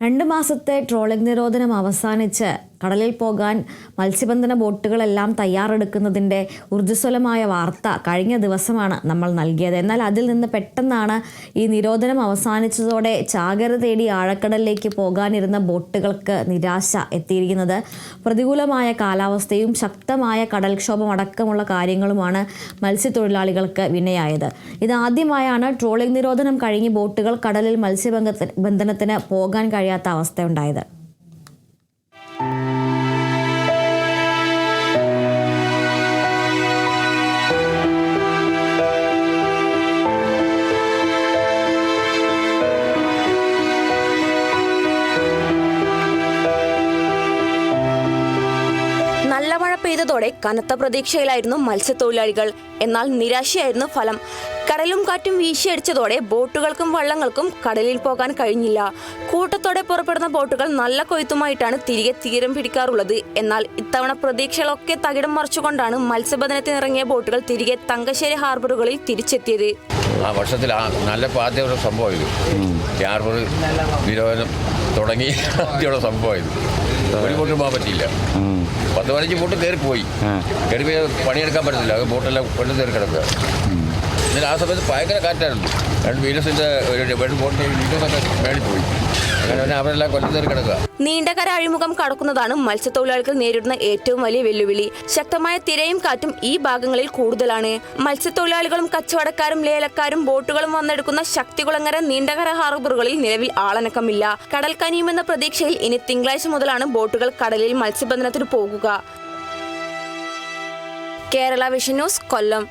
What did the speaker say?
2 മാസത്തെ ട്രോളിംഗ് നിരോധനം അവസാനിച്ച് കടലിൽ പോകാൻ മത്സ്യബന്ധന ബോട്ടുകളെല്ലാം തയ്യാറെടുക്കുന്നതിൻ്റെ ഊർജ്ജസ്വലമായ വാർത്ത കഴിഞ്ഞ ദിവസമാണ് നമ്മൾ നൽകിയത്. എന്നാൽ അതിൽ നിന്ന് പെട്ടെന്നാണ് ഈ നിരോധനം അവസാനിച്ചതോടെ ചാകര തേടി ആഴക്കടലിലേക്ക് പോകാനിരുന്ന ബോട്ടുകൾക്ക് നിരാശ എത്തിയിരിക്കുന്നത്. പ്രതികൂലമായ കാലാവസ്ഥയും ശക്തമായ കടൽക്ഷോഭം അടക്കമുള്ള കാര്യങ്ങളുമാണ് മത്സ്യത്തൊഴിലാളികൾക്ക് വിനയായത്. ഇതാദ്യമായാണ് ട്രോളിംഗ് നിരോധനം കഴിഞ്ഞ് ബോട്ടുകൾ കടലിൽ മത്സ്യബന്ധനത്തിന് പോകാൻ കഴിയാത്ത അവസ്ഥയുണ്ടായത്. നല്ല മഴ പെയ്തതോടെ കനത്ത പ്രതീക്ഷയിലായിരുന്നു മത്സ്യത്തൊഴിലാളികൾ. എന്നാൽ നിരാശയായിരുന്നു ഫലം. കടലും കാറ്റും വീശിയടിച്ചതോടെ ബോട്ടുകൾക്കും വള്ളങ്ങൾക്കും കടലിൽ പോകാൻ കഴിഞ്ഞില്ല. കൂട്ടത്തോടെ പുറപ്പെടുന്ന ബോട്ടുകൾ നല്ല കൊയ്ത്തുമായിട്ടാണ് തിരികെ തീരം പിടിക്കാറുള്ളത്. എന്നാൽ ഇത്തവണ പ്രതീക്ഷകളൊക്കെ തകിടം മറിച്ചുകൊണ്ടാണ് മത്സ്യബന്ധനത്തിനിറങ്ങിയ ബോട്ടുകൾ തിരികെ തങ്കശ്ശേരി ഹാർബറുകളിൽ തിരിച്ചെത്തിയത്. ആ വർഷത്തിൽ നല്ല ആദ്യമുള്ള സംഭവം ഇത്. ഹാർബർ നിരോധനം തുടങ്ങി ആദ്യമുള്ള സംഭവം ഇത്. ഒരു ബോട്ടും പോകാൻ പറ്റിയില്ല. 10-15 ബോട്ട് കയറിപ്പോയി. കയറിപ്പോയി പണിയെടുക്കാൻ പറ്റത്തില്ല. അത് ബോട്ടെല്ലാം കൊല്ലം കയറി കിടക്കുക. എന്നാൽ ആ സമയത്ത് ഭയങ്കര കാറ്റായിരുന്നു. 2 വീലസിൻ്റെ ഒരു ബോട്ടിൻ്റെ വീടൊക്കെ മേളിപ്പോയി. അങ്ങനെ അവരെല്ലാം കൊല്ലം കയറി കിടക്കുക. നീണ്ടകര അഴിമുഖം കടക്കുന്നതാണ് മത്സ്യത്തൊഴിലാളികൾ നേരിടുന്ന ഏറ്റവും വലിയ വെല്ലുവിളി. ശക്തമായ തിരയും കാറ്റും ഈ ഭാഗങ്ങളിൽ കൂടുതലാണ്. മത്സ്യത്തൊഴിലാളികളും കച്ചവടക്കാരും ലേലക്കാരും ബോട്ടുകളും വന്നെടുക്കുന്ന ശക്തികുളങ്ങര നീണ്ടകര ഹാർബറുകളിൽ നിലവിൽ ആളനക്കമില്ല. കടൽ കനിയുമെന്ന പ്രതീക്ഷയിൽ ഇനി തിങ്കളാഴ്ച മുതലാണ് ബോട്ടുകൾ കടലിൽ മത്സ്യബന്ധനത്തിന് പോകുക. കേരള വിഷൻ ന്യൂസ്, കൊല്ലം.